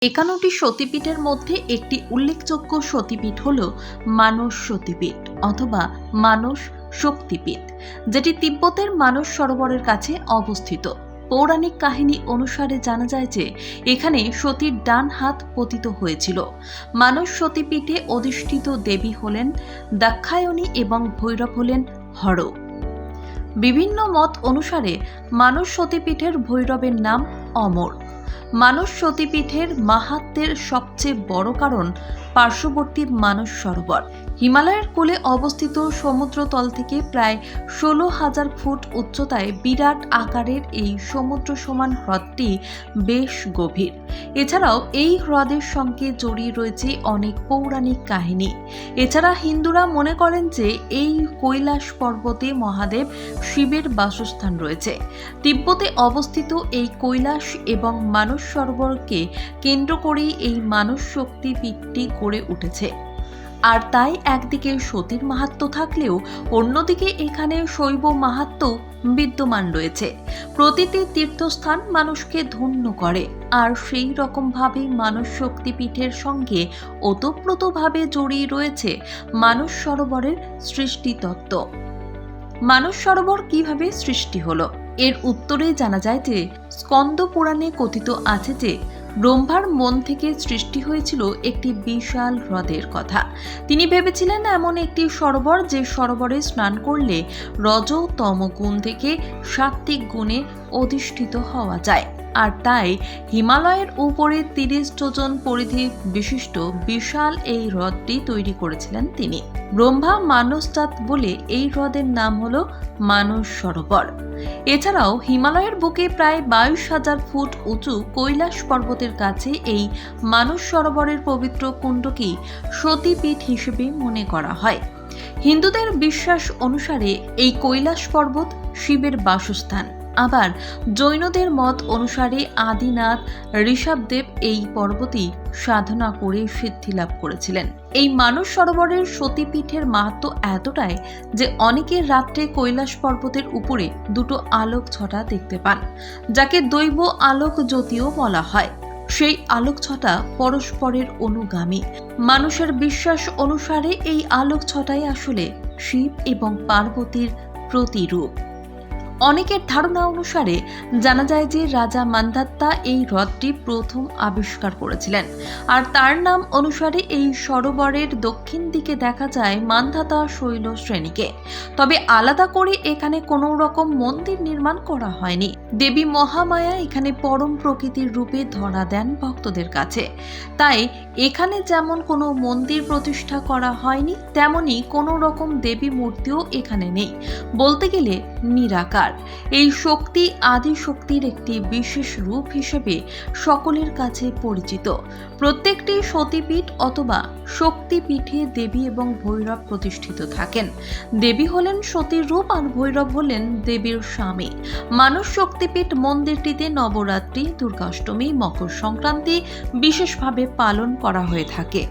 51টি সতীপীঠের মধ্যে একটি উল্লেখযোগ্য সতীপীঠ হল মানস সতীপীঠ অথবা মানস শক্তিপীঠ, যেটি তিব্বতের মানস সরোবরের কাছে অবস্থিত। পৌরাণিক কাহিনী অনুসারে জানা যায় যে এখানে সতীর ডান হাত পতিত হয়েছিল। মানস সতীপীঠে অধিষ্ঠিত দেবী হলেন দাক্ষায়ণী এবং ভৈরব হলেন হর। বিভিন্ন মত অনুসারে মানস সতীপীঠের ভৈরবের নাম অমর। মানস সতীপীঠের মাহাত্ম্যের সবচেয়ে বড় কারণ পার্শ্ববর্তী মানস সরোবর। হিমালয়ের কোলে অবস্থিত সমুদ্রতল থেকে প্রায় 16,000 ফুট উচ্চতায় বিরাট আকারের এই সমুদ্র সমান হ্রদটি বেশ গভীর। এছাড়াও এই হ্রদের সঙ্গে জড়িয়ে রয়েছে অনেক পৌরাণিক কাহিনী। এছাড়া হিন্দুরা মনে করেন যে এই কৈলাস পর্বতে মহাদেব শিবের বাসস্থান রয়েছে। তিব্বতে অবস্থিত এই কৈলাস এবং মানস সরোবরকে কেন্দ্র করেই এই মানস শক্তিপীঠটি গড়ে উঠেছে। আর তাই একদিকে সতীর মাহাত্ম্য থাকলেও অন্যদিকে এখানে শৈব মাহাত্ম্য বিদ্যমান রয়েছে। প্রতিটি তীর্থস্থান মানুষকে ধন্য করে, আর সেই রকমভাবে মানস শক্তিপীঠের সঙ্গে ওতপ্রোতভাবে জড়িয়ে রয়েছে মানস সরোবরের সৃষ্টিতত্ত্ব। মানস সরোবর কিভাবে সৃষ্টি হলো? এর উত্তরে জানা যায় যে স্কন্দ পুরাণে কথিত আছে যে ব্রহ্মার মন থেকে সৃষ্টি হয়েছিল একটি বিশাল হ্রদের কথা। তিনি ভেবেছিলেন এমন একটি সরোবর যে সরোবরে স্নান করলে রজ তম গুণ থেকে সাত্ত্বিক গুণে অধিষ্ঠিত হওয়া যায়। আর তাই হিমালয়ের উপরে 30 যোজন পরিধি বিশিষ্ট বিশাল এই হ্রদটি তৈরি করেছিলেন তিনি। ব্রহ্মা মানসজাত বলে এই হ্রদের নাম হলো মানস সরোবর। এছাড়াও হিমালয়ের বুকে প্রায় 22,000 ফুট উঁচু কৈলাস পর্বতের কাছে এই মানস সরোবরের পবিত্র কুণ্ডকেই সতীপীঠ হিসেবে মনে করা হয়। হিন্দুদের বিশ্বাস অনুসারে এই কৈলাস পর্বত শিবের বাসস্থান। আবার জৈনদের মত অনুসারে আদিনাথ ঋষভদেব এই পর্বতই সাধনা করে সিদ্ধি লাভ করেছিলেন। এই মানস সরোবরের সতীপীঠের মাহাত্ম্য এতটাই যে অনেকে রাত্রে কৈলাস পর্বতের উপরে দুটো আলোক ছটা দেখতে পান, যাকে দৈব আলোক জ্যোতিও বলা হয়। সেই আলোক ছটা পরস্পরের অনুগামী। মানুষের বিশ্বাস অনুসারে এই আলোক ছটাই আসলে শিব এবং পার্বতীর প্রতিরূপ। অনেকের ধারণা অনুসারে জানা যায় যে রাজা মান্ধাত্তা এই হ্রদটি প্রথম আবিষ্কার করেছিলেন, আর তার নাম অনুসারে এই সরোবরের দক্ষিণ দিকে দেখা যায় মান্ধাতা শৈল শ্রেণীকে। তবে আলাদা করে এখানে কোনো রকম মন্দির নির্মাণ করা হয়নি। দেবী মহামায়া এখানে পরম প্রকৃতির রূপে ধরা দেন ভক্তদের কাছে। তাই এখানে যেমন কোনো মন্দির প্রতিষ্ঠা করা হয়নি, তেমনি কোনো রকম দেবী মূর্তিও এখানে নেই। বলতে গেলে নিরাকার। এই শক্তি আদি শক্তির একটি বিশেষ রূপ হিসেবে সকলের কাছে পরিচিত। প্রত্যেকটি সতীপীঠ অথবা শক্তিপীঠে দেবী এবং ভৈরব প্রতিষ্ঠিত থাকেন। দেবী হলেন সতীর রূপ আর ভৈরব হলেন দেবীর স্বামী। মানস শক্তিপীঠ মন্দিরটিতে নবরাত্রি, দুর্গাষ্টমী, মকর সংক্রান্তি বিশেষভাবে পালন করা হয়ে থাকে।